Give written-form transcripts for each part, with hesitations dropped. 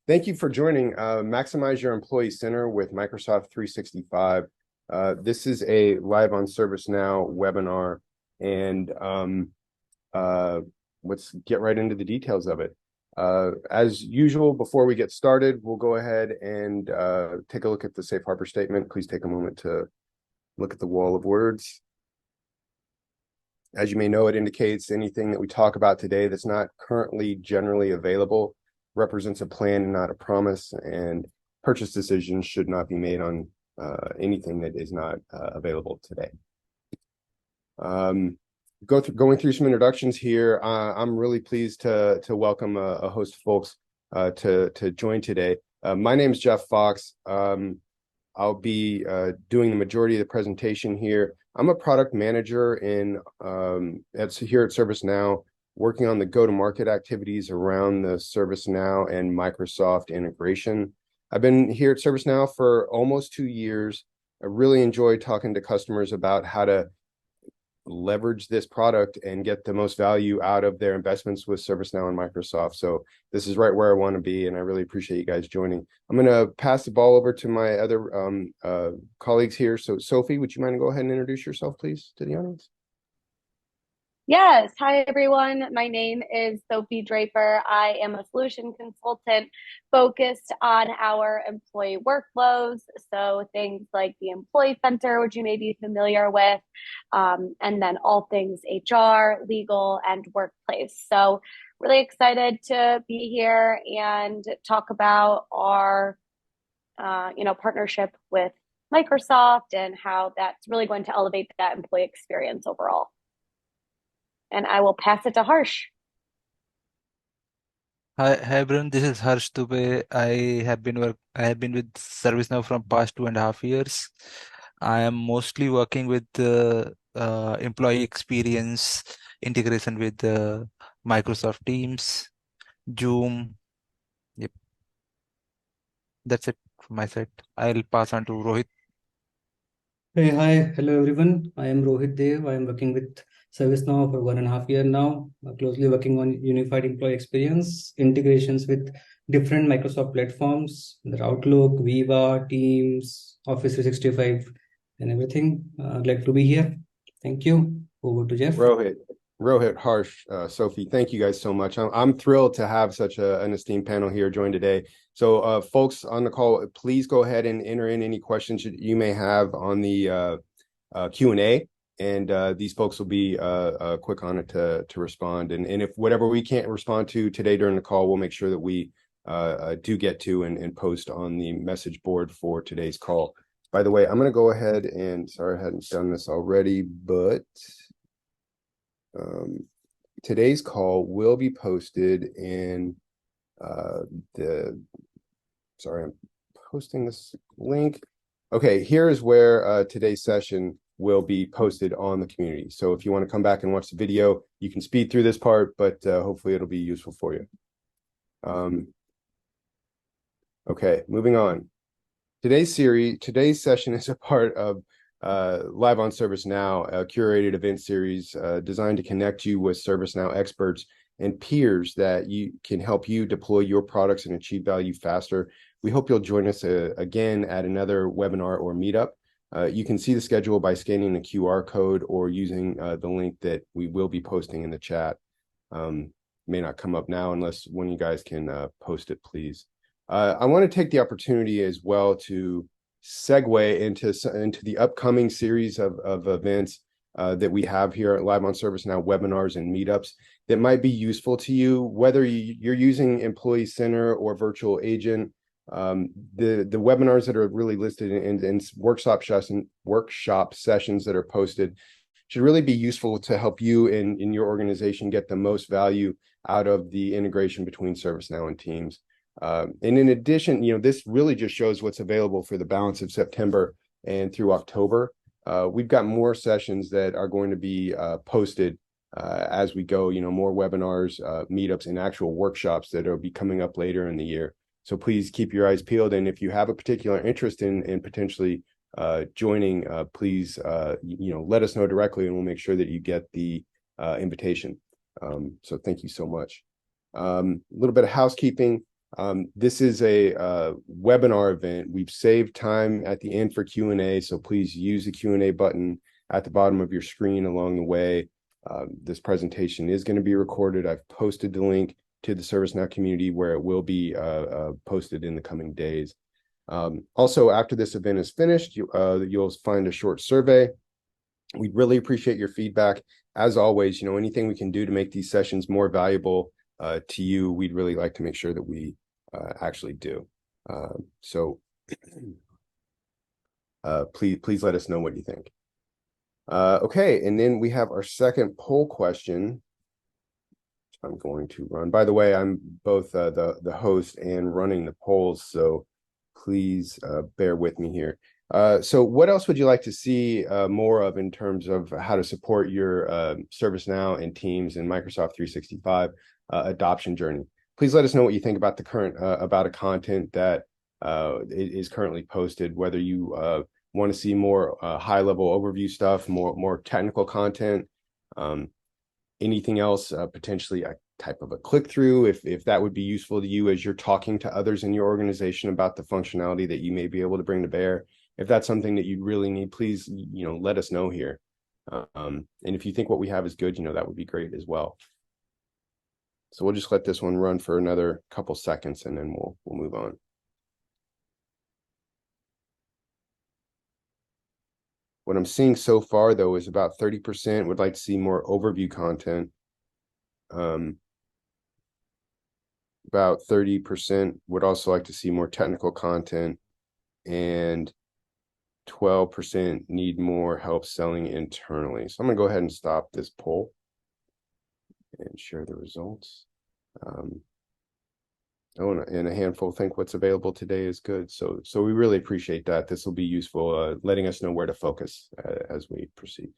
Thank you for joining Maximize Your Employee Center with Microsoft 365. This is a live on ServiceNow webinar, and let's get right into the details of it. As usual, before we get started, we'll go ahead and take a look at the Safe Harbor Statement. Please take a moment to look at the wall of words. As you may know, it indicates anything that we talk about today that's not currently generally available represents a plan and not a promise, and purchase decisions should not be made on anything that is not available today. Going through some introductions here. I'm really pleased to welcome a host of folks to join today. My name is Jeff Fox. I'll be doing the majority of the presentation here. I'm a product manager here at ServiceNow, working on the go-to-market activities around the ServiceNow and Microsoft integration. I've been here at ServiceNow for almost 2 years. I really enjoy talking to customers about how to leverage this product and get the most value out of their investments with ServiceNow and Microsoft. So this is right where I want to be, and I really appreciate you guys joining. I'm going to pass the ball over to my other colleagues here. So Sophie, would you mind to go ahead and introduce yourself, please, to the audience? Yes. Hi, everyone. My name is Sophie Draper. I am a solution consultant focused on our employee workflows. So things like the Employee Center, which you may be familiar with, and then all things HR, legal, and workplace. So really excited to be here and talk about our, partnership with Microsoft and how that's really going to elevate that employee experience overall. And I will pass it to Harsh. Hi everyone. This is Harsh Dubey. I have been with ServiceNow from past 2.5 years. I am mostly working with the employee experience integration with Microsoft Teams, Zoom. Yep, that's it from my side. I'll pass on to Rohit. Hey, hi, hello everyone. I am Rohit Dev. I am working with ServiceNow for 1.5 years now, closely working on unified employee experience, integrations with different Microsoft platforms, the Outlook, Viva, Teams, Office 365, and everything. I'd like to be here. Thank you. Over to Jeff. Rohit, Harsh, Sophie, thank you guys so much. I'm thrilled to have such an esteemed panel here join today. So folks on the call, please go ahead and enter in any questions you may have on the Q&A, and these folks will be quick on it to respond. And if whatever we can't respond to today during the call, we'll make sure that we do get to and post on the message board for today's call. By the way, I'm going to go ahead and, sorry I hadn't done this already, but today's call will be posted in sorry, I'm posting this link. Okay, here is where today's session will be posted on the community. So if you want to come back and watch the video, you can speed through this part, but hopefully it'll be useful for you. Okay, moving on. Today's session is a part of Live on ServiceNow, a curated event series designed to connect you with ServiceNow experts and peers that can help you deploy your products and achieve value faster. We hope you'll join us again at another webinar or meetup. You can see the schedule by scanning the QR code or using the link that we will be posting in the chat. May not come up now unless one of you guys can post it, please. I want to take the opportunity as well to segue into the upcoming series of events that we have here at Live on ServiceNow webinars and meetups that might be useful to you, whether you're using Employee Center or Virtual Agent. The webinars that are really listed in workshop sessions that are posted should really be useful to help you in your organization get the most value out of the integration between ServiceNow and Teams. And in addition, this really just shows what's available for the balance of September and through October. We've got more sessions that are going to be posted as we go, more webinars, meetups, and actual workshops that will be coming up later in the year. So please keep your eyes peeled. And if you have a particular interest in potentially joining, please, let us know directly, and we'll make sure that you get the invitation. So thank you so much. A little bit of housekeeping. This is a webinar event. We've saved time at the end for Q&A, so please use the Q&A button at the bottom of your screen along the way. This presentation is going to be recorded. I've posted the link to the ServiceNow community where it will be posted in the coming days. Also, after this event is finished, you'll find a short survey. We'd really appreciate your feedback. As always, anything we can do to make these sessions more valuable to you, we'd really like to make sure that we actually do. So please let us know what you think. Okay, and then we have our second poll question. I'm going to run. By the way, I'm both the host and running the polls, so please bear with me here. So what else would you like to see more of in terms of how to support your ServiceNow and Teams and Microsoft 365 adoption journey? Please let us know what you think about the current about a content that is currently posted, whether you want to see more high-level overview stuff, more technical content, anything else, potentially a type of a click-through, if that would be useful to you as you're talking to others in your organization about the functionality that you may be able to bring to bear. If that's something that you really need, please, let us know here. And if you think what we have is good, that would be great as well. So we'll just let this one run for another couple seconds and then we'll move on. What I'm seeing so far, though, is about 30% would like to see more overview content. About 30% would also like to see more technical content, and 12% need more help selling internally. So I'm going to go ahead and stop this poll and share the results. And a handful think what's available today is good. So we really appreciate that. This will be useful, letting us know where to focus as we proceed.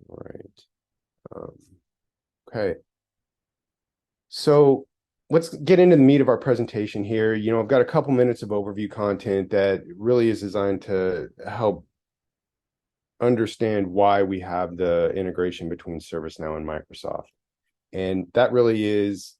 All right. Okay. So let's get into the meat of our presentation here. I've got a couple minutes of overview content that really is designed to help understand why we have the integration between ServiceNow and Microsoft. And that really is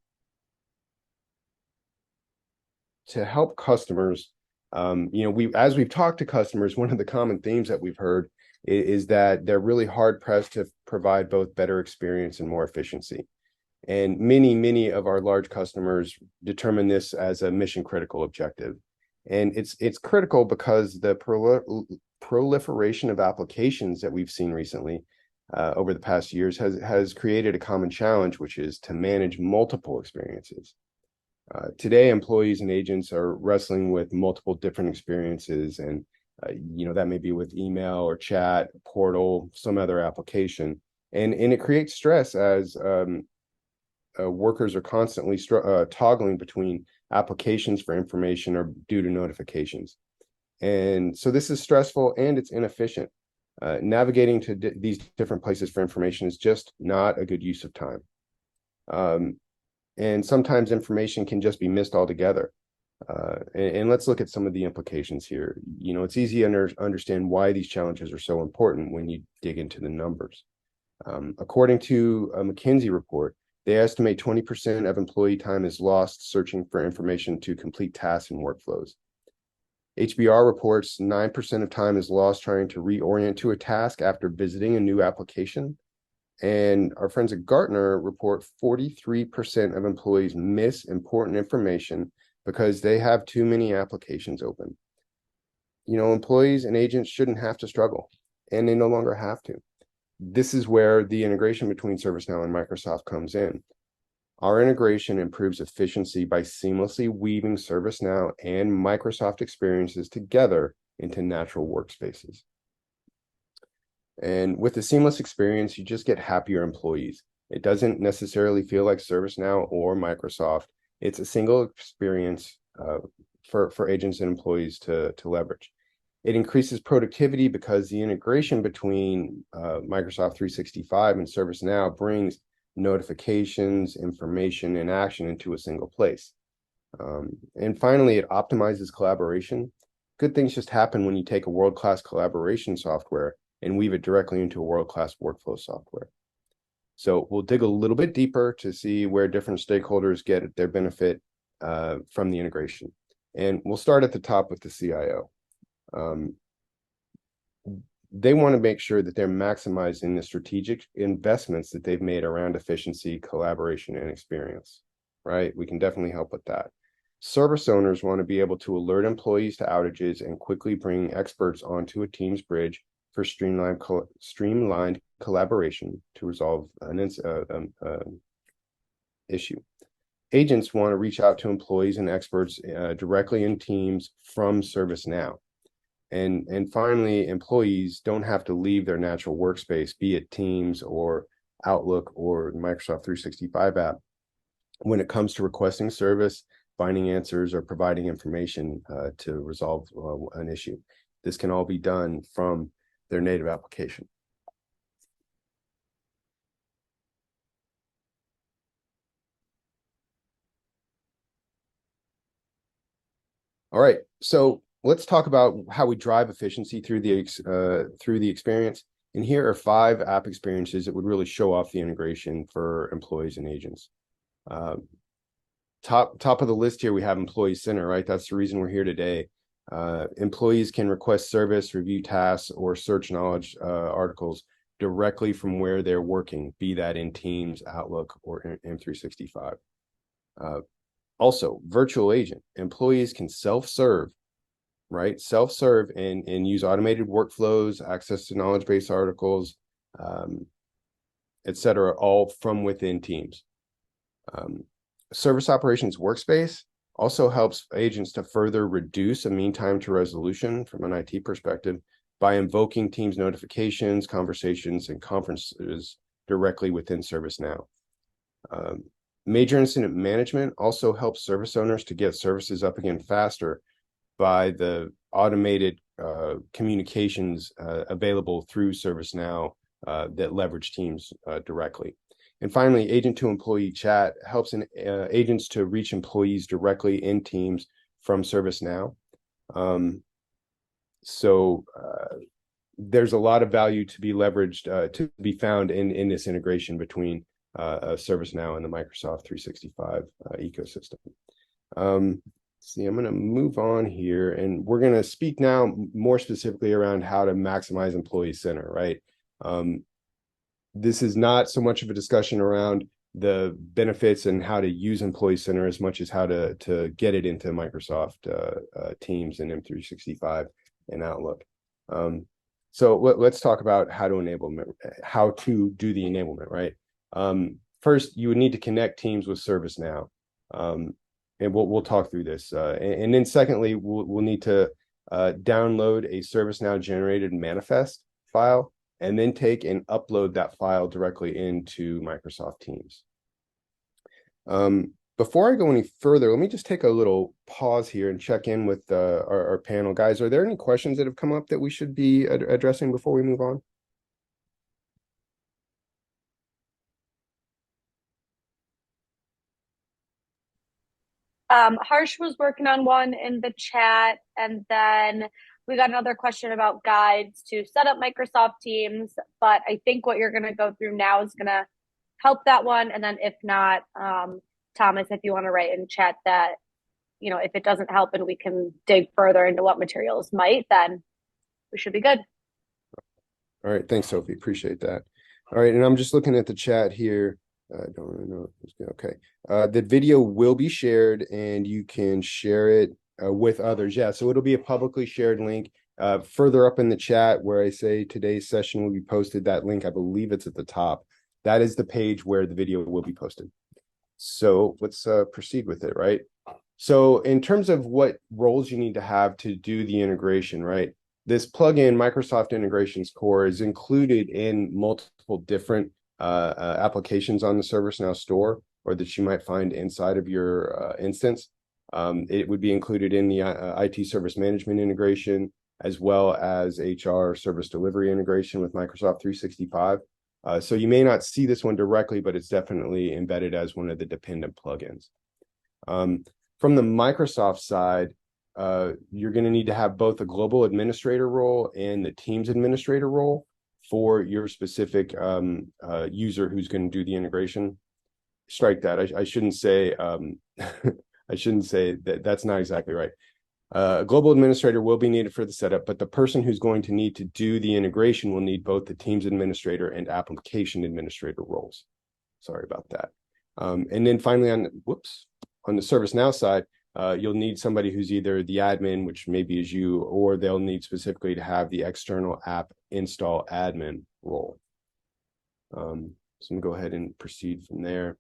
to help customers. As we've talked to customers, one of the common themes that we've heard is that they're really hard pressed to provide both better experience and more efficiency. And many of our large customers determine this as a mission critical objective. And it's critical because the proliferation of applications that we've seen recently over the past years has created a common challenge, which is to manage multiple experiences. Today, employees and agents are wrestling with multiple different experiences, and that may be with email or chat, portal, some other application, and it creates stress as workers are constantly toggling between applications for information or due to notifications. And so this is stressful and it's inefficient. Navigating to these different places for information is just not a good use of time. And sometimes information can just be missed altogether. And let's look at some of the implications here. It's easy to understand why these challenges are so important when you dig into the numbers. According to a McKinsey report, they estimate 20% of employee time is lost searching for information to complete tasks and workflows. HBR reports 9% of time is lost trying to reorient to a task after visiting a new application. And our friends at Gartner report 43% of employees miss important information because they have too many applications open. Employees and agents shouldn't have to struggle, and they no longer have to. This is where the integration between ServiceNow and Microsoft comes in. Our integration improves efficiency by seamlessly weaving ServiceNow and Microsoft experiences together into natural workspaces. And with a seamless experience, you just get happier employees. It doesn't necessarily feel like ServiceNow or Microsoft. It's a single experience for agents and employees to leverage. It increases productivity because the integration between Microsoft 365 and ServiceNow brings notifications, information, and action into a single place. And finally, it optimizes collaboration. Good things just happen when you take a world-class collaboration software and weave it directly into a world-class workflow software. So we'll dig a little bit deeper to see where different stakeholders get their benefit from the integration. And we'll start at the top with the CIO. They want to make sure that they're maximizing the strategic investments that they've made around efficiency, collaboration, and experience, right? We can definitely help with that. Service owners want to be able to alert employees to outages and quickly bring experts onto a Teams bridge for streamlined collaboration to resolve an issue. Agents want to reach out to employees and experts directly in Teams from ServiceNow. And finally, employees don't have to leave their natural workspace, be it Teams or Outlook or Microsoft 365 app, when it comes to requesting service, finding answers, or providing information to resolve an issue. This can all be done from their native application. All right, so let's talk about how we drive efficiency through the experience. And here are 5 app experiences that would really show off the integration for employees and agents. Top of the list here, we have Employee Center, right? That's the reason we're here today. Employees can request service, review tasks, or search knowledge articles directly from where they're working, be that in Teams, Outlook, or M365. Also, virtual agent. Employees can self-serve, right? Self-serve and use automated workflows, access to knowledge base articles, et cetera, all from within Teams. Service Operations Workspace also helps agents to further reduce a mean time to resolution from an IT perspective by invoking Teams notifications, conversations, and conferences directly within ServiceNow. Major Incident Management also helps service owners to get services up again faster by the automated communications available through ServiceNow that leverage Teams directly. And finally, agent-to-employee chat helps agents to reach employees directly in Teams from ServiceNow. So there's a lot of value to be leveraged, to be found in this integration between ServiceNow and the Microsoft 365 ecosystem. See, I'm going to move on here, and we're going to speak now more specifically around how to maximize Employee Center, right? This is not so much of a discussion around the benefits and how to use Employee Center as much as how to get it into Microsoft Teams and M365 and Outlook. So let's talk about how to do the enablement, right? First, you would need to connect Teams with ServiceNow. And we'll talk through this. And then secondly, we'll need to download a ServiceNow generated manifest file and then take and upload that file directly into Microsoft Teams. Before I go any further, let me just take a little pause here and check in with our panel. Guys, are there any questions that have come up that we should be addressing before we move on? Harsh was working on one in the chat, and then we got another question about guides to set up Microsoft Teams, but I think what you're going to go through now is going to help that one. And then if not, Thomas, if you want to write in chat that, if it doesn't help and we can dig further into what materials might, then we should be good. All right. Thanks, Sophie. Appreciate that. All right. And I'm just looking at the chat here. I don't really know. Okay. The video will be shared and you can share it with others. Yeah. So it'll be a publicly shared link further up in the chat where I say today's session will be posted. That link, I believe it's at the top. That is the page where the video will be posted. So let's proceed with it, right? So in terms of what roles you need to have to do the integration, right? This plugin, Microsoft Integrations Core, is included in multiple different applications on the ServiceNow store, or that you might find inside of your instance. It would be included in the IT service management integration, as well as HR service delivery integration with Microsoft 365. So you may not see this one directly, but it's definitely embedded as one of the dependent plugins. From the Microsoft side, you're going to need to have both a global administrator role and the Teams administrator role for your specific user who's going to do the integration. Strike that. I shouldn't say I shouldn't say that. That's not exactly right. A global administrator will be needed for the setup, but the person who's going to need to do the integration will need both the Teams administrator and application administrator roles. Sorry about that. And then finally on the ServiceNow side, you'll need somebody who's either the admin, which maybe is you, or they'll need specifically to have the external app install admin role. So I'm gonna go ahead and proceed from there.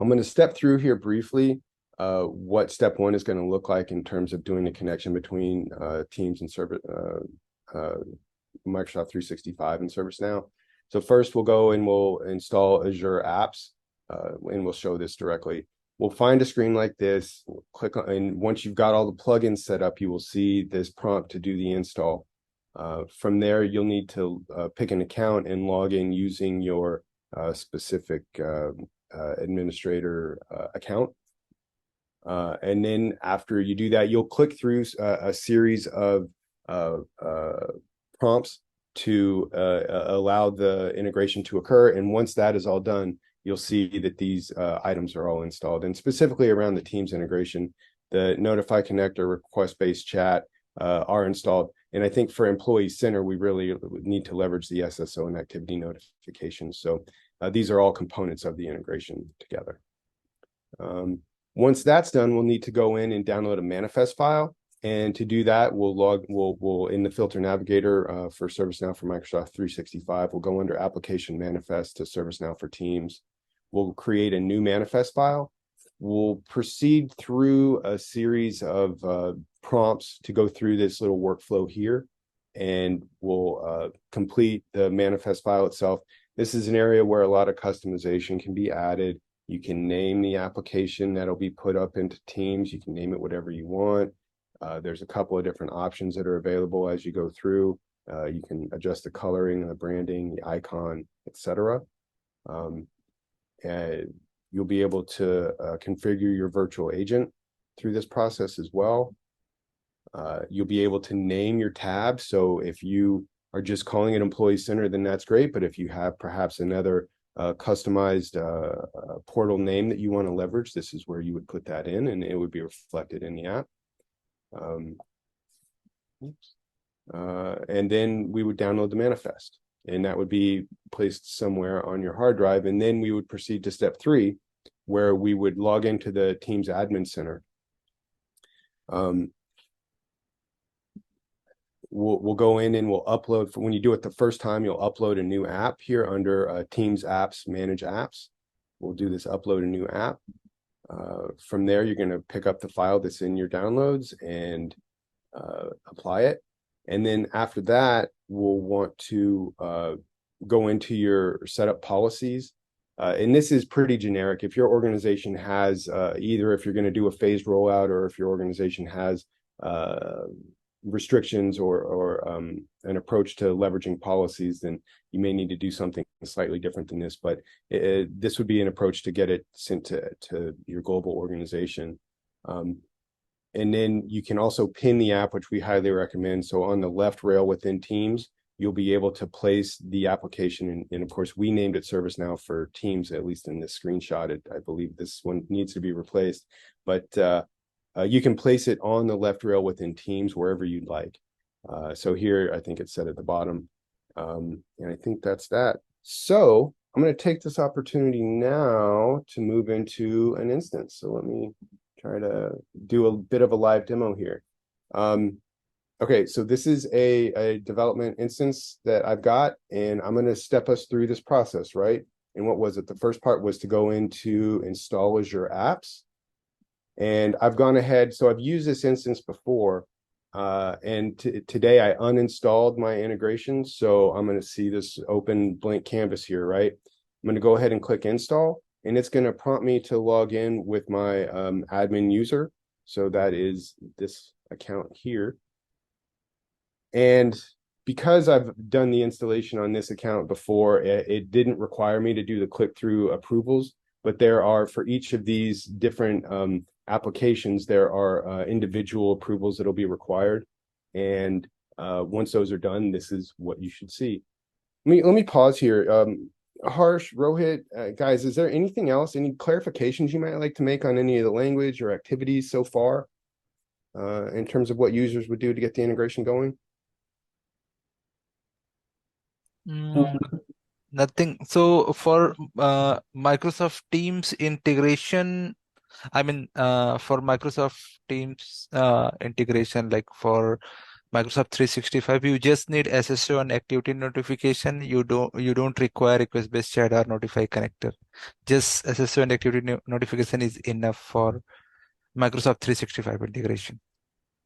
I'm going to step through here briefly what step one is going to look like in terms of doing the connection between Teams and Microsoft 365 and ServiceNow. So first we'll go and we'll install Azure apps and we'll show this directly. We'll find a screen like this, click on, and once you've got all the plugins set up, you will see this prompt to do the install. From there, you'll need to pick an account and log in using your specific administrator account. And then after you do that, you'll click through a series of prompts to allow the integration to occur. And once that is all done, you'll see that these items are all installed. And specifically around the Teams integration, the Notify Connect or request-based chat are installed. And I think for Employee Center, we really need to leverage the SSO and activity notifications. So these are all components of the integration together. Once that's done, we'll need to go in and download a manifest file. And to do that, we'll in the filter navigator for ServiceNow for Microsoft 365, we'll go under application manifest to ServiceNow for Teams. We'll create a new manifest file. We'll proceed through a series of prompts to go through this little workflow here, and we'll complete the manifest file itself. This is an area where a lot of customization can be added. You can name the application that'll be put up into Teams. You can name it whatever you want. There's a couple of different options that are available as you go through. You can adjust the coloring, the branding, the icon, etc. And you'll be able to configure your virtual agent through this process as well. You'll be able to name your tab. So if you are just calling it Employee Center, then that's great. But if you have perhaps another customized portal name that you want to leverage, this is where you would put that in, and it would be reflected in the app. And then we would download the manifest, and that would be placed somewhere on your hard drive. And then we would proceed to step 3, where we would log into the Teams Admin Center. We'll go in and we'll upload. When you do it the first time, you'll upload a new app here under Teams Apps, Manage Apps. We'll do this upload a new app. From there, you're going to pick up the file that's in your downloads and apply it. And then after that, we'll want to go into your setup policies. And this is pretty generic. If your organization has either if you're going to do a phased rollout, or if your organization has restrictions or an approach to leveraging policies, then you may need to do something slightly different than this. But this would be an approach to get it sent to your global organization. And then you can also pin the app, which we highly recommend. So on the left rail within Teams, you'll be able to place the application. And of course, we named it ServiceNow for Teams, at least in this screenshot. I believe this one needs to be replaced. But you can place it on the left rail within Teams wherever you'd like. So here, I think it's set at the bottom. And I think that's that. So I'm going to take this opportunity now to move into an instance. So let me try to do a bit of a live demo here. Okay, so this is a development instance that I've got, and I'm going to step us through this process, right? And what was it? The first part was to go into install Azure Apps. And I've gone ahead, so I've used this instance before, and today I uninstalled my integration. So I'm going to see this open blank canvas here, right? I'm going to go ahead and click install, and it's going to prompt me to log in with my admin user. So that is this account here. And because I've done the installation on this account before, it didn't require me to do the click-through approvals, but there are, for each of these different applications, there are individual approvals that'll be required. And once those are done, this is what you should see. Let me pause here. Harsh, Rohit, guys, is there anything else, any clarifications you might like to make on any of the language or activities so far, in terms of what users would do to get the integration going? Mm, nothing. So for Microsoft Teams integration, I mean, for Microsoft Teams integration, like for Microsoft 365, you just need SSO and activity notification. You don't require request-based chat or notify connector. Just SSO and activity notification is enough for Microsoft 365 integration.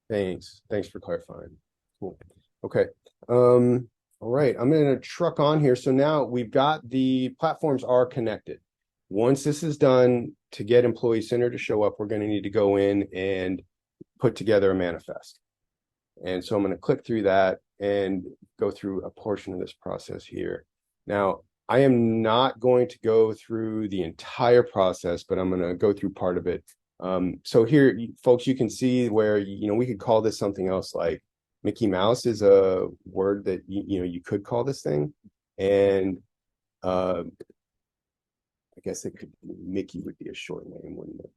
Thanks for clarifying. Cool. Okay. All right, I'm gonna truck on here. So now we've got the platforms are connected. Once this is done, to get Employee Center to show up, we're gonna need to go in and put together a manifest. And so I'm going to click through that and go through a portion of this process here. Now, I am not going to go through the entire process, but I'm going to go through part of it. So here, folks, you can see where, we could call this something else, like Mickey Mouse is a word that, you could call this thing. And I guess it could, Mickey would be a short name, wouldn't it?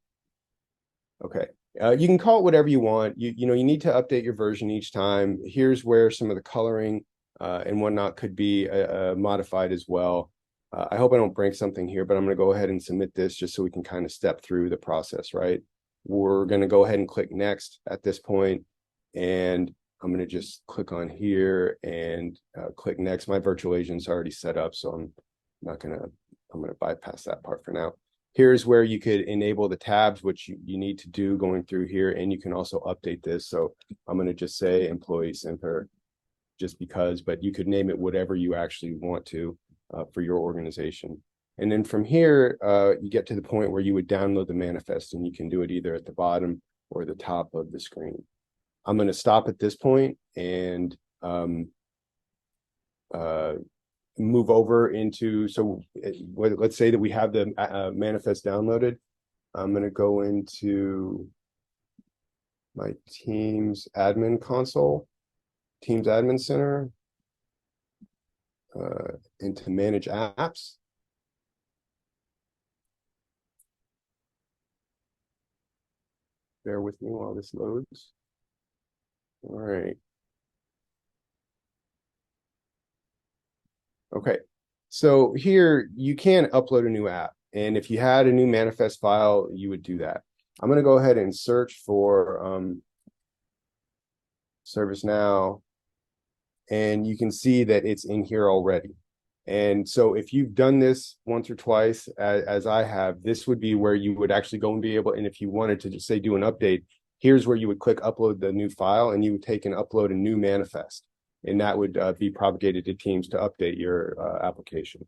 Okay. You can call it whatever you want. You need to update your version each time. Here's where some of the coloring and whatnot could be modified as well. I hope I don't break something here, but I'm going to go ahead and submit this just so we can kind of step through the process, right? We're going to go ahead and click next at this point, and I'm going to just click on here and click next. My virtual agent's already set up, so I'm going to bypass that part for now. Here's where you could enable the tabs, which you need to do going through here, and you can also update this. So I'm going to just say Employee Center just because, but you could name it whatever you actually want to for your organization. And then from here, you get to the point where you would download the manifest, and you can do it either at the bottom or the top of the screen. I'm going to stop at this point and move over into, so let's say that we have the manifest downloaded. I'm going to go into my Teams admin console, Teams admin center, into manage apps. Bear with me while this loads. All right. Okay, so here you can upload a new app. And if you had a new manifest file, you would do that. I'm going to go ahead and search for ServiceNow, and you can see that it's in here already. And so if you've done this once or twice, as I have, this would be where you would actually go and be able, and if you wanted to just say do an update, here's where you would click upload the new file, and you would take and upload a new manifest. And that would be propagated to Teams to update your application.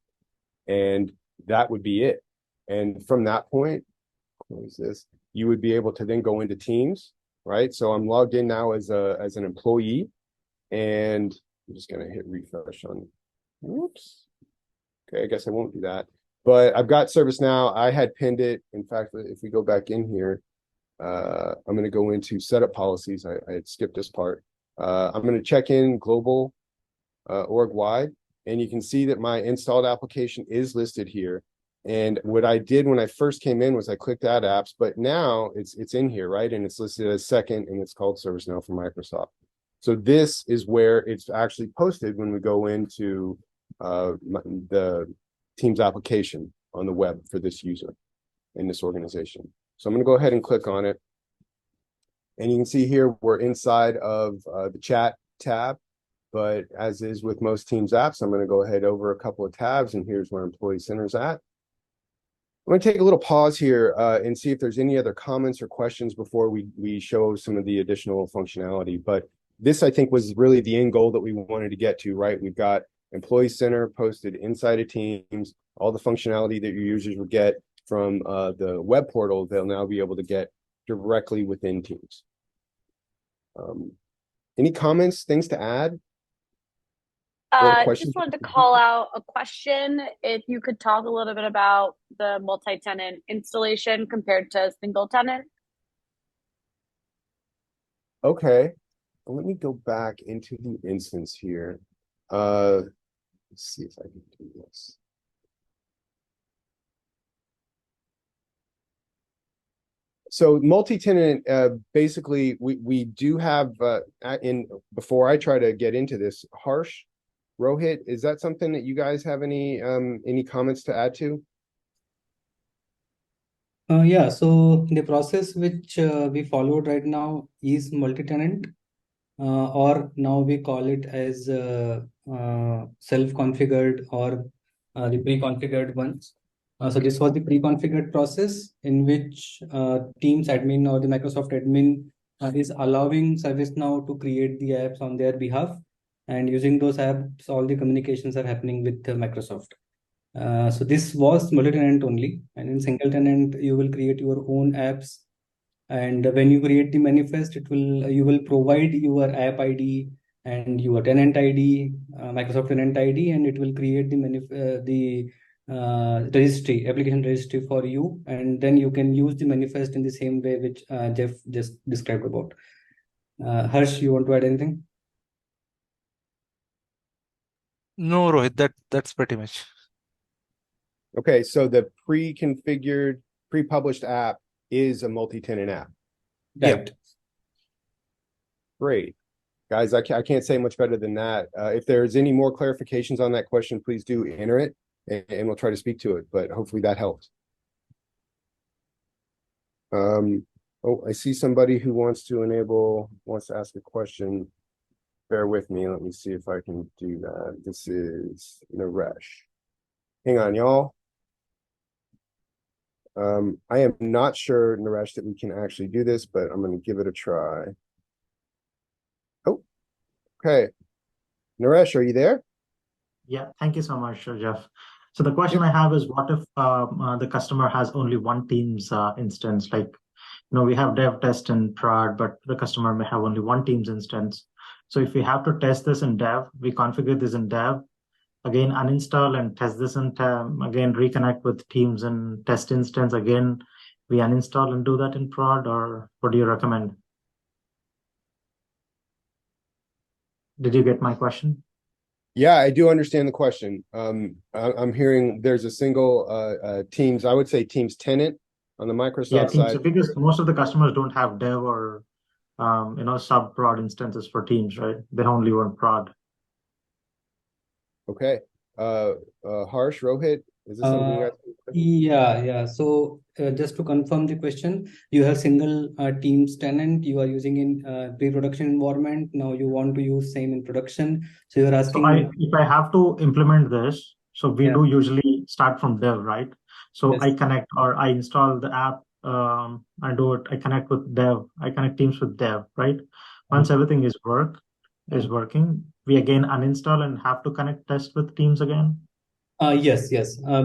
And that would be it. And from that point, what is this? You would be able to then go into Teams, right? So I'm logged in now as an employee, and I'm just going to hit refresh on, whoops. Okay, I guess I won't do that. But I've got ServiceNow. I had pinned it. In fact, if we go back in here, I'm going to go into setup policies. I had skipped this part. I'm going to check in global org wide, and you can see that my installed application is listed here. And what I did when I first came in was I clicked add apps, but now it's in here, right? And it's listed as second, and it's called ServiceNow for Microsoft. So this is where it's actually posted when we go into the Teams application on the web for this user in this organization. So I'm going to go ahead and click on it. And you can see here we're inside of the chat tab. But as is with most Teams apps, I'm going to go ahead over a couple of tabs, and here's where Employee Center's at. I'm going to take a little pause here and see if there's any other comments or questions before we show some of the additional functionality. But this, I think, was really the end goal that we wanted to get to, right? We've got Employee Center posted inside of Teams, all the functionality that your users would get from the web portal, they'll now be able to get directly within Teams. Any comments, things to add? Just wanted to call out a question. If you could talk a little bit about the multi-tenant installation compared to single tenant. Okay, let me go back into the instance here. Let's see if I can do this. So multi-tenant, basically, we do have in before I try to get into this, Harsh, Rohit, is that something that you guys have any comments to add to? Yeah, so the process which we followed right now is multi-tenant, or now we call it as self-configured or the pre-configured ones. So this was the pre-configured process in which Teams admin or the Microsoft admin is allowing ServiceNow to create the apps on their behalf, and using those apps, all the communications are happening with Microsoft. So this was multi-tenant only, and in single tenant you will create your own apps. And when you create the manifest, it will you will provide your app ID and your tenant ID, Microsoft tenant ID, and it will create the registry, application registry for you, and then you can use the manifest in the same way which Jeff just described about. Harsh, you want to add anything? No, Rohit, that's pretty much. Okay, so the pre-configured, pre-published app is a multi-tenant app. Yeah. Right. Great. Guys, I can't say much better than that. If there's any more clarifications on that question, please do enter it and we'll try to speak to it, but hopefully that helps. Oh, I see somebody who wants to ask a question. Bear with me. Let me see if I can do that. This is Naresh. Hang on, y'all. I am not sure, Naresh, that we can actually do this, but I'm going to give it a try. Oh, okay. Naresh, are you there? Yeah, thank you so much, Jeff. So the question I have is, what if the customer has only one Teams instance? Like, we have dev, test, and prod, but the customer may have only one Teams instance. So if we have to test this in dev, we configure this in dev, again uninstall and test this in again reconnect with Teams and test instance. Again, we uninstall and do that in prod, or what do you recommend? Did you get my question? Yeah, I do understand the question. I'm hearing there's a single Teams, I would say Teams tenant on the Microsoft Teams, side. because most of the customers don't have dev or sub prod instances for Teams, right? They only want prod. Okay. Harsh, Rohit, is this something you guys Yeah. So just to confirm the question, you have single Teams tenant you are using in pre-production environment. Now you want to use same in production. So you're So asking. if I have to implement this, so we Yeah. do usually start from dev, right? So Yes. I connect or I install the app, I do it, I connect with dev, I connect Teams with dev, right? Once everything is working, we again uninstall and have to connect test with Teams again. Yes.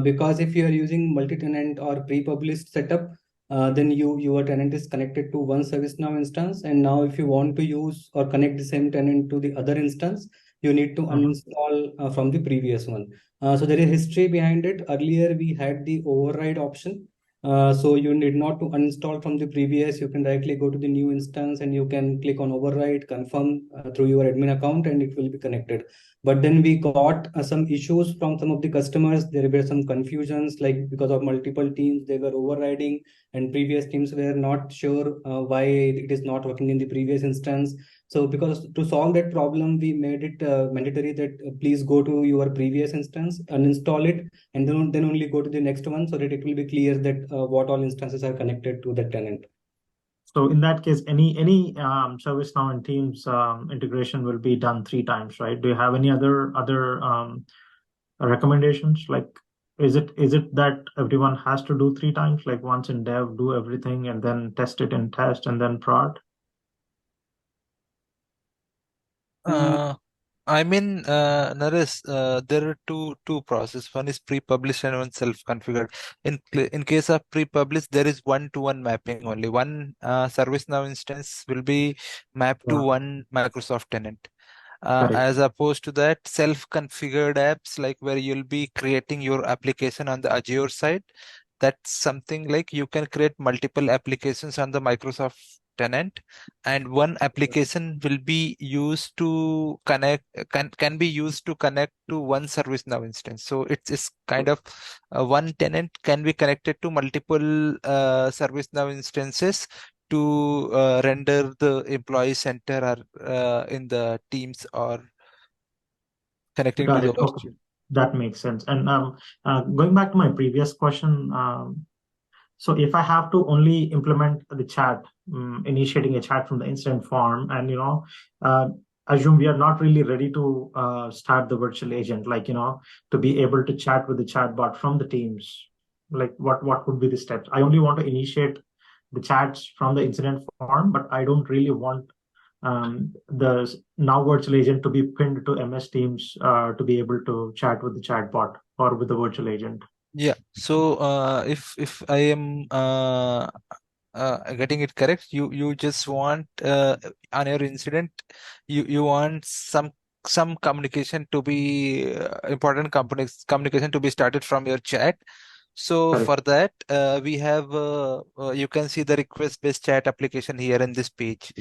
Because if you are using multi-tenant or pre-published setup, then your tenant is connected to one ServiceNow instance, and now if you want to use or connect the same tenant to the other instance, you need to uninstall from the previous one. So there is history behind it. Earlier we had the override option. So you need not to uninstall from the previous. You can directly go to the new instance and you can click on override, confirm through your admin account, and it will be connected. But then we got some issues from some of the customers. There were some confusions, like because of multiple teams, they were overriding, and previous teams were not sure why it is not working in the previous instance. So because to solve that problem, we made it mandatory that please go to your previous instance, uninstall it, and then only go to the next one, so that it will be clear that what all instances are connected to the tenant. So in that case, any ServiceNow and Teams integration will be done 3 times, right? Do you have any other recommendations? Like, is it that everyone has to do 3 times? Like once in dev, do everything, and then test it in test, and then prod? Naresh, there are two process. One is pre-published and one self-configured. In case of pre-published, there is one-to-one mapping only. One ServiceNow instance will be mapped to Yeah, one Microsoft tenant. correct. As opposed to that, self-configured apps, like where you'll be creating your application on the Azure side, that's something like you can create multiple applications on the Microsoft tenant, and one application will be used to connect can be used to connect to one ServiceNow instance. So it's kind of one tenant can be connected to multiple ServiceNow instances to render the employee center or in the Teams or connecting to Got the it. Okay, virtual. that makes sense. And going back to my previous question, so if I have to only implement the chat, initiating a chat from the incident form, and uh, assume we are not really ready to start the virtual agent, like to be able to chat with the chatbot from the Teams, like what would be the steps? I only want to initiate the chats from the incident form, but I don't really want the now virtual agent to be pinned to MS Teams to be able to chat with the chatbot or with the virtual agent. Yeah. So if I am getting it correct, you just want on your incident, you want some communication to be important companies communication to be started from your chat. So Correct. for that, we have you can see the request based chat application here in this page.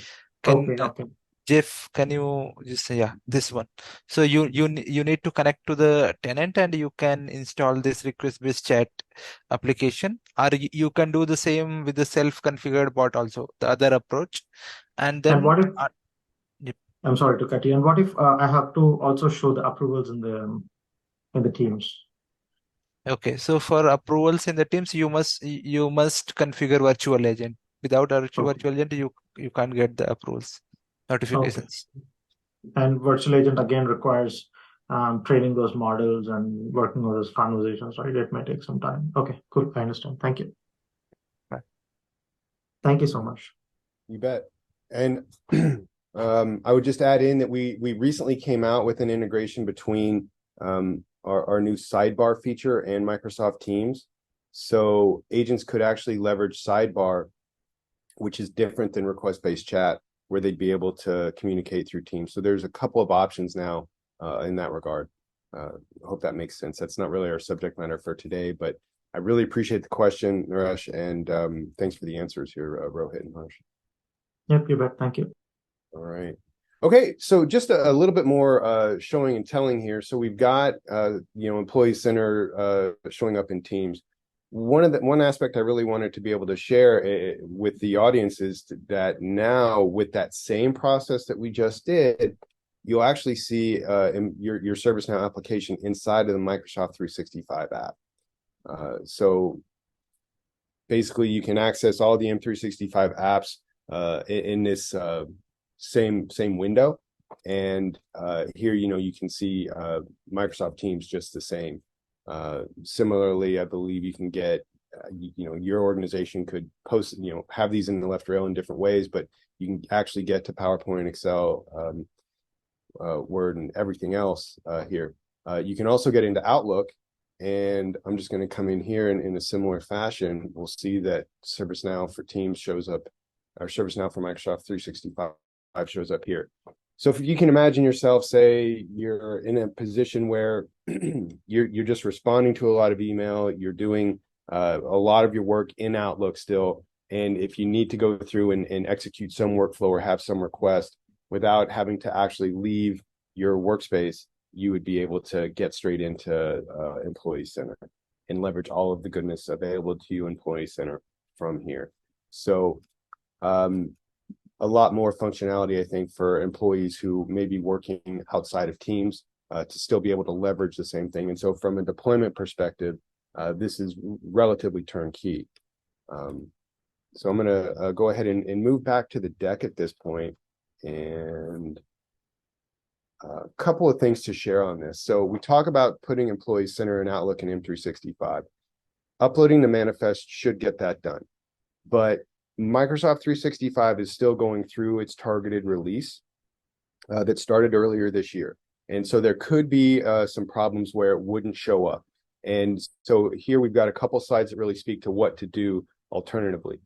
Can Okay, okay. Jeff, can you just say, yeah, this one. So you need to connect to the tenant and you can install this request based chat application, or you can do the same with the self configured bot also, the other approach. And And then what if, yep. I'm sorry to cut you, and what if I have to also show the approvals in the Teams? Okay, so for approvals in the Teams, you must configure virtual agent. Without a Okay, virtual agent, you can't get the approvals okay. notifications. And virtual agent again requires training those models and working on those conversations, right? It may take some time. Okay, cool. I understand. Thank you. Right. Thank you so much. You bet. And I would just add in that we recently came out with an integration between our new sidebar feature and Microsoft Teams. So agents could actually leverage sidebar, which is different than request-based chat, where they'd be able to communicate through Teams. So there's a couple of options now in that regard. I hope that makes sense. That's not really our subject matter for today, but I really appreciate the question, Naresh, and thanks for the answers here, Rohit and Harsh. Yep, you bet. Thank you. All right. Okay, so just a little bit more showing and telling here. So we've got Employee Center showing up in Teams. One aspect I really wanted to be able to share with the audience is that now with that same process that we just did, you'll actually see your ServiceNow application inside of the Microsoft 365 app. So basically, you can access all the M365 apps in this same window, and here you can see Microsoft Teams just the same. Similarly, I believe you can get your organization could post have these in the left rail in different ways, but you can actually get to PowerPoint, Excel, Word, and everything else here. You can also get into Outlook, and I'm just going to come in here in a similar fashion. We'll see that ServiceNow for Teams shows up, or ServiceNow for Microsoft 365 shows up here. So if you can imagine yourself, say you're in a position where you're just responding to a lot of email, you're doing a lot of your work in Outlook still, and if you need to go through and execute some workflow or have some request without having to actually leave your workspace, you would be able to get straight into Employee Center and leverage all of the goodness available to you Employee Center from here. So a lot more functionality, I think, for employees who may be working outside of Teams to still be able to leverage the same thing. And so from a deployment perspective, this is relatively turnkey. So I'm going to go ahead and move back to the deck at this point, and a couple of things to share on this. So we talk about putting Employee Center in Outlook and M365. Uploading the manifest should get that done. But Microsoft 365 is still going through its targeted release that started earlier this year. And so there could be some problems where it wouldn't show up. And so here we've got a couple slides that really speak to what to do alternatively.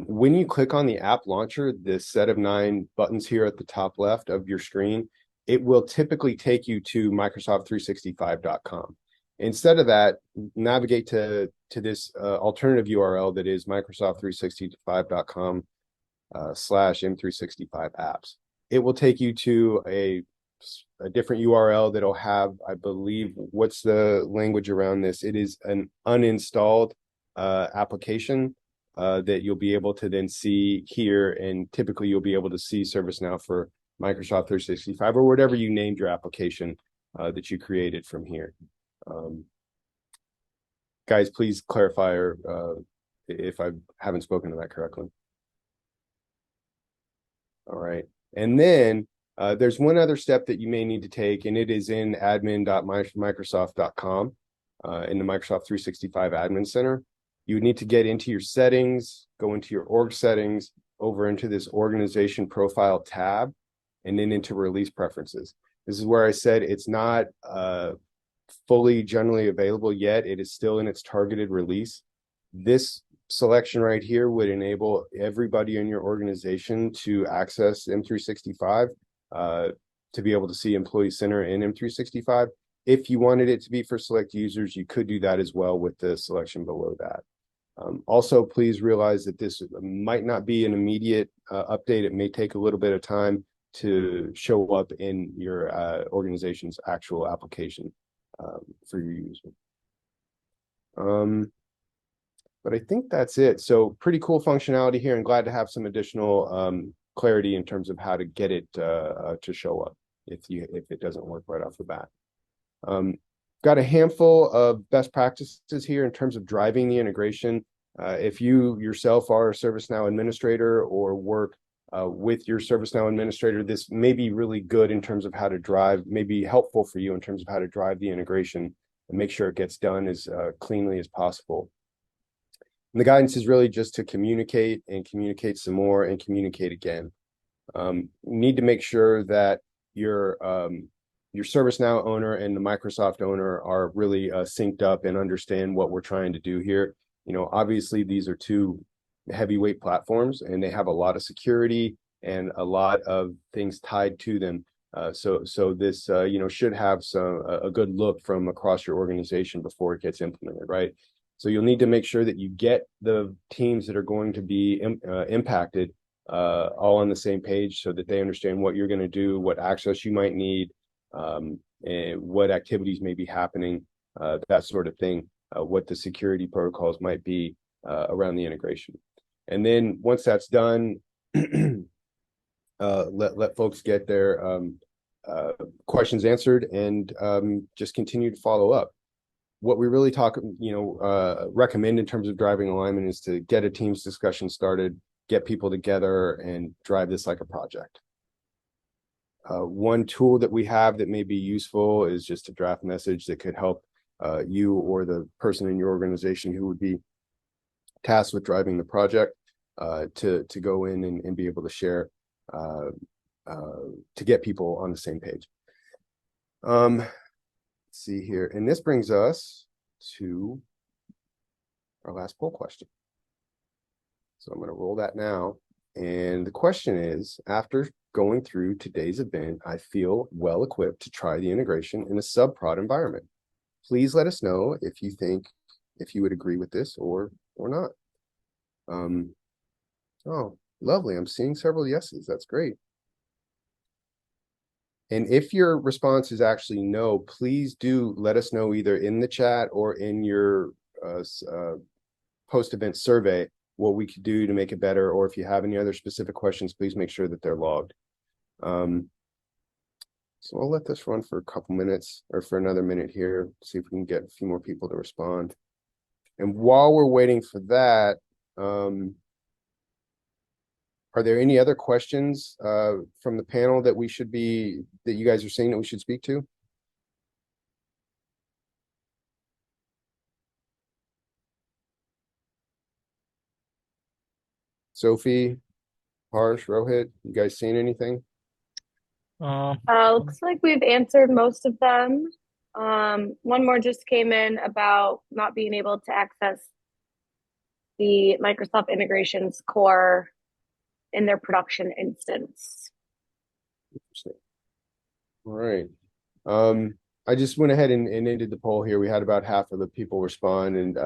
When you click on the app launcher, this set of 9 buttons here at the top left of your screen, it will typically take you to Microsoft365.com. Instead of that, navigate to this alternative URL that is Microsoft365.com slash M365 apps. It will take you to a different URL that'll have, I believe, what's the language around this? It is an uninstalled application that you'll be able to then see here. And typically you'll be able to see ServiceNow for Microsoft 365 or whatever you named your application that you created from here. Guys, please clarify or if I haven't spoken to that correctly. All right. And then there's one other step that you may need to take, and it is in admin.microsoft.com in the Microsoft 365 Admin Center. You would need to get into your settings, go into your org settings, over into this organization profile tab, and then into release preferences. This is where I said it's not fully generally available yet. It is still in its targeted release. This selection right here would enable everybody in your organization to access M365, to be able to see Employee Center in M365. If you wanted it to be for select users, you could do that as well with the selection below that. Also, please realize that this might not be an immediate update. It may take a little bit of time to show up in your organization's actual application for your user. But I think that's it. So pretty cool functionality here, and glad to have some additional clarity in terms of how to get it to show up if it doesn't work right off the bat. Got a handful of best practices here in terms of driving the integration. If you yourself are a ServiceNow administrator or work with your ServiceNow administrator, this may be really good in terms of how to drive, maybe helpful for you in terms of how to drive the integration and make sure it gets done as cleanly as possible. And the guidance is really just to communicate and communicate some more and communicate again. You need to make sure that your ServiceNow owner and the Microsoft owner are really synced up and understand what we're trying to do here. You know, obviously these are two heavyweight platforms and they have a lot of security and a lot of things tied to them. So this should have a good look from across your organization before it gets implemented, right? So you'll need to make sure that you get the teams that are going to be impacted all on the same page so that they understand what you're going to do, what access you might need, and what activities may be happening, that sort of thing, what the security protocols might be around the integration. And then once that's done, let folks get their questions answered and just continue to follow up. What we really recommend in terms of driving alignment is to get a team's discussion started, get people together, and drive this like a project. One tool that we have that may be useful is just a draft message that could help you or the person in your organization who would be tasked with driving the project to go in and be able to share to get people on the same page. Let's see here, and this brings us to our last poll question. So I'm going to roll that now. And the question is, after going through today's event, I feel well equipped to try the integration in a sub-prod environment. Please let us know if you would agree with this or not. Oh, lovely. I'm seeing several yeses. That's great. And if your response is actually no, please do let us know either in the chat or in your post-event survey what we could do to make it better, or if you have any other specific questions, please make sure that they're logged. So I'll let this run for a couple minutes or for another minute here, see if we can get a few more people to respond. And while we're waiting for that, are there any other questions from the panel that that you guys are seeing that we should speak to? Sophie, Harsh, Rohit, you guys seen anything? Looks like we've answered most of them. One more just came in about not being able to access the Microsoft Integrations core in their production instance. Interesting. All right. I just went ahead and ended the poll here. We had about half of the people respond, and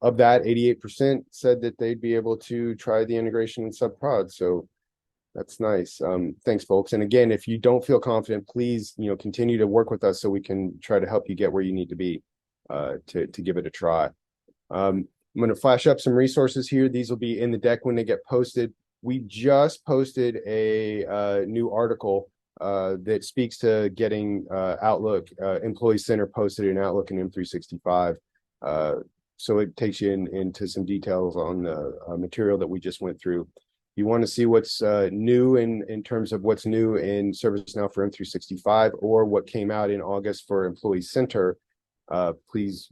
Of that, 88% said that they'd be able to try the integration in subprod. So that's nice. Thanks, folks. And again, if you don't feel confident, please, continue to work with us so we can try to help you get where you need to be to give it a try. I'm going to flash up some resources here. These will be in the deck when they get posted. We just posted a new article that speaks to getting Outlook Employee Center posted in Outlook and M365. So it takes you into some details on the material that we just went through. You want to see what's new in terms of what's new in ServiceNow for M365 or what came out in August for Employee Center, please,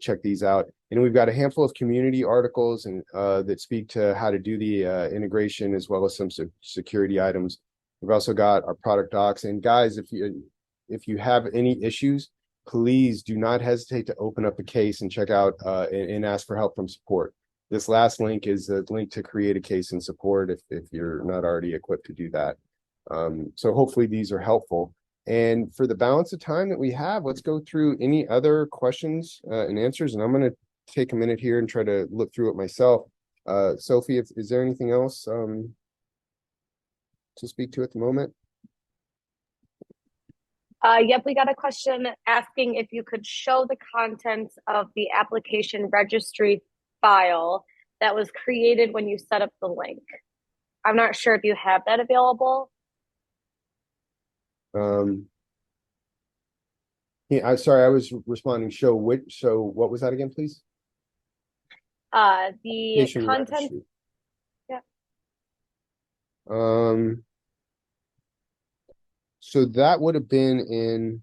check these out. And we've got a handful of community articles and that speak to how to do the integration as well as some security items. We've also got our product docs. And guys, if you have any issues, please do not hesitate to open up a case and check out and ask for help from support. This last link is a link to create a case in support if you're not already equipped to do that. So hopefully these are helpful. And for the balance of time that we have, let's go through any other questions and answers. And I'm going to take a minute here and try to look through it myself. Sophie, is there anything else to speak to at the moment? Yep, we got a question asking if you could show the contents of the application registry file that was created when you set up the link. I'm not sure if you have that available. Yeah, sorry, I was responding. So what was that again, please? The content. Registry. Yeah. So that would have been in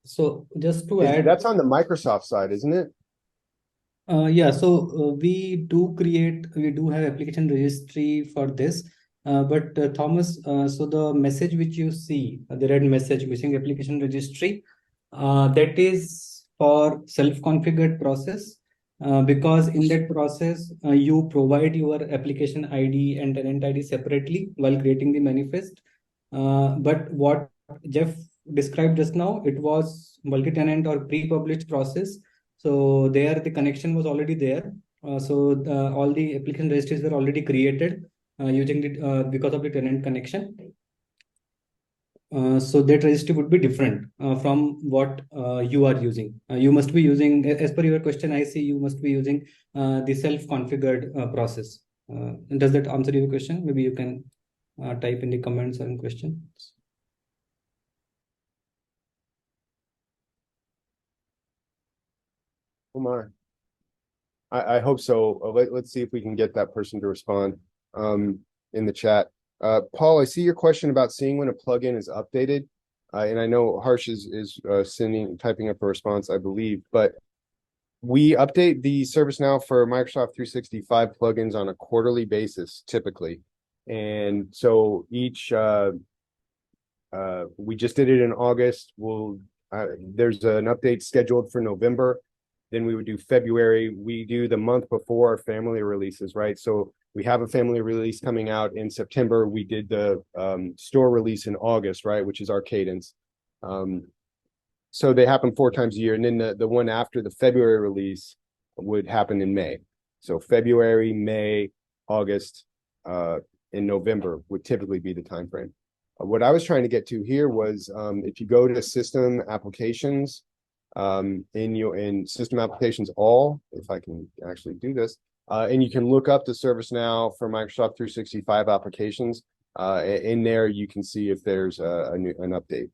so just to add, that's on the Microsoft side, isn't it? Yeah, so we do have application registry for this. But Thomas, so the message which you see, the red message missing application registry, that is for self-configured process. Because in that process, you provide your application ID and tenant ID separately while creating the manifest. But what Jeff described just now, it was multi-tenant or pre-published process. So there the connection was already there. All the application registries were already created using the because of the tenant connection. So that registry would be different from what you are using. You must be using, as per your question, I see you must be using the self-configured process. Does that answer your question? Maybe you can type in the comments or in questions. Oh my. I hope so. Let's see if we can get that person to respond in the chat. Paul, I see your question about seeing when a plugin is updated. And I know Harsh is typing up a response, I believe, but we update the ServiceNow for Microsoft 365 plugins on a quarterly basis, typically. And so each, we just did it in August. There's an update scheduled for November. Then we would do February. We do the month before our family releases, right? So we have a family release coming out in September. We did the store release in August, right? Which is our cadence. So they happen 4 times a year. And then the one after the February release would happen in May. So February, May, August, and November would typically be the time frame. What I was trying to get to here was if you go to system applications, in system applications if I can actually do this, and you can look up the ServiceNow for Microsoft 365 applications. In there, you can see if there's an update.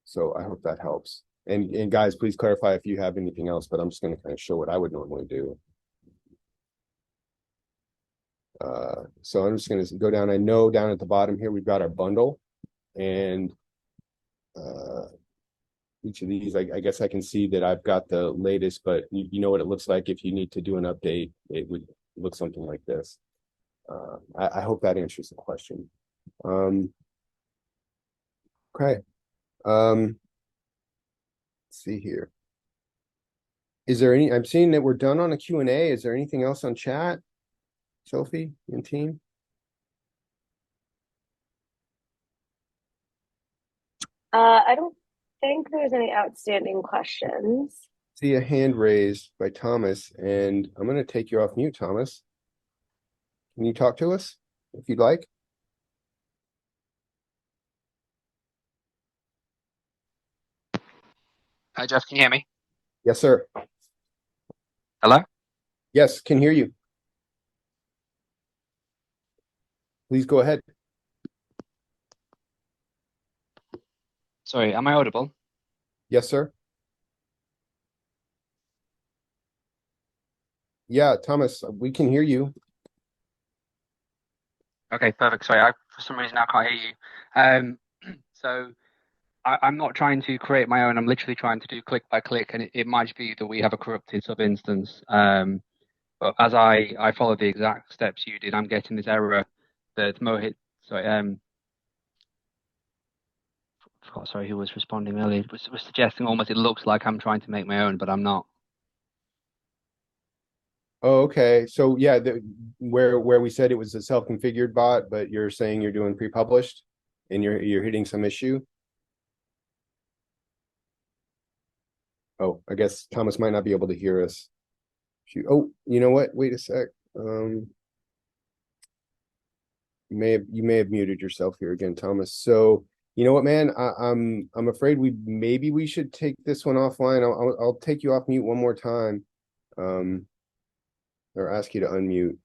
So I hope that helps. And guys, please clarify if you have anything else, but I'm just going to kind of show what I would normally do. So I'm just going to go down. I know down at the bottom here, we've got our bundle, and each of these, I guess I can see that I've got the latest, but you know what it looks like if you need to do an update. It would look something like this. I hope that answers the question. Okay. Let's see here. Is there I'm seeing that we're done on a Q&A. Is there anything else on chat, Sophie and team? I don't think there's any outstanding questions. See a hand raised by Thomas, and I'm going to take you off mute, Thomas. Can you talk to us if you'd like? Hi, Jeff, can you hear me? Yes, sir. Hello? Yes, can hear you. Please go ahead. Sorry, am I audible? Yes, sir. Yeah, Thomas, we can hear you. Okay, perfect. Sorry, for some reason I can't hear you. So I'm not trying to create my own. I'm literally trying to do click by click, and it might be that we have a corrupted sub instance. But as I follow the exact steps you did, I'm getting this error that Mohit, sorry, who was responding earlier, was suggesting almost it looks like I'm trying to make my own, but I'm not. Oh, okay. So yeah, where we said it was a self-configured bot, but you're saying you're doing pre-published and you're hitting some issue. Oh, I guess Thomas might not be able to hear us. Oh, you know what? Wait a sec. You may have muted yourself here again, Thomas. So you know what, man? I'm afraid we should take this one offline. I'll take you off mute one more time, or ask you to unmute.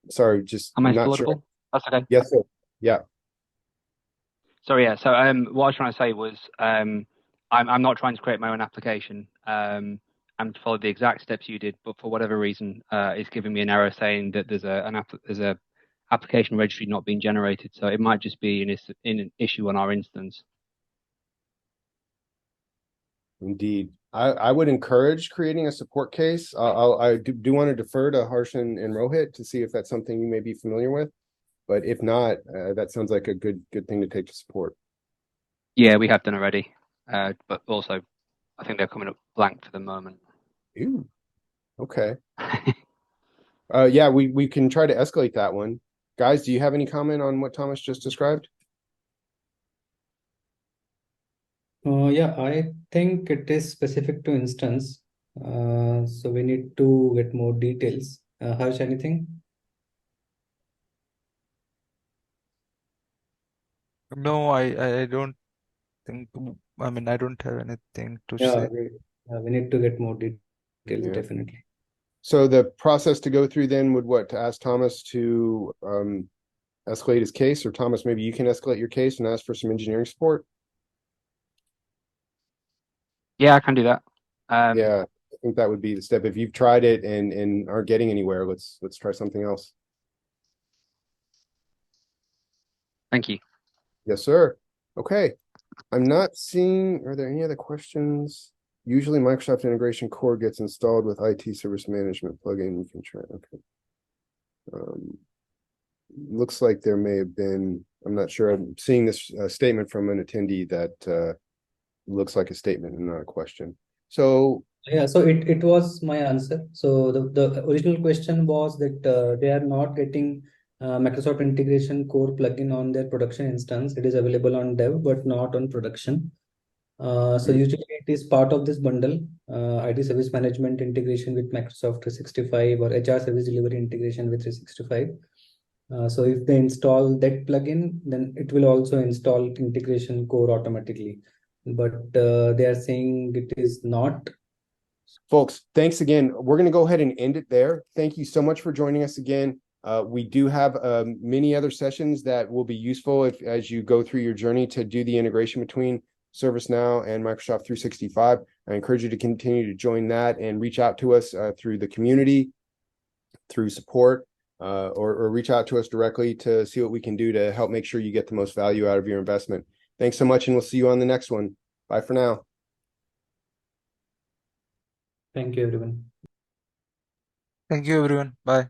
Sorry, just Am I not still sure. audible? That's okay. Yes, sir. Yeah. Sorry, yeah. So what I was trying to say was I'm not trying to create my own application. I'm to follow the exact steps you did, but for whatever reason, it's giving me an error saying that there's a application registry not being generated. So it might just be an issue on our instance. Indeed. I would encourage creating a support case. I do want to defer to Harsh and Rohit to see if that's something you may be familiar with. But if not, that sounds like a good thing to take to support. Yeah, we have done already. But also, I think they're coming up blank for the moment. Ooh, okay. Yeah, we can try to escalate that one. Guys, do you have any comment on what Thomas just described? Yeah, I think it is specific to instance. So we need to get more details. Harsh, anything? No, I don't think, I mean, I don't have anything to Yeah, say. we need to get more details, Yeah. definitely. So the process to go through then would to ask Thomas to escalate his case, or Thomas, maybe you can escalate your case and ask for some engineering support. Yeah, I can do that. Yeah, I think that would be the step. If you've tried it and aren't getting anywhere, let's try something else. Thank you. Yes, sir. Okay. I'm not seeing, are there any other questions? Usually Microsoft Integration Core gets installed with IT Service Management plugin. You can try. Okay. Looks like there may have been, I'm not sure. I'm seeing this statement from an attendee that looks like a statement and not a question. So Yeah, so it was my answer. So the original question was that they are not getting Microsoft Integration Core plugin on their production instance. It is available on dev, but not on production. So usually it is part of this bundle, IT Service Management integration with Microsoft 365 or HR Service Delivery integration with 365. So if they install that plugin, then it will also install integration core automatically. But they are saying it is not. folks, thanks again. We're going to go ahead and end it there. Thank you so much for joining us again. We do have many other sessions that will be useful as you go through your journey to do the integration between ServiceNow and Microsoft 365. I encourage you to continue to join that and reach out to us through the community, through support, or reach out to us directly to see what we can do to help make sure you get the most value out of your investment. Thanks so much, and we'll see you on the next one. Bye for now. Thank you, everyone. Thank you, everyone. Bye.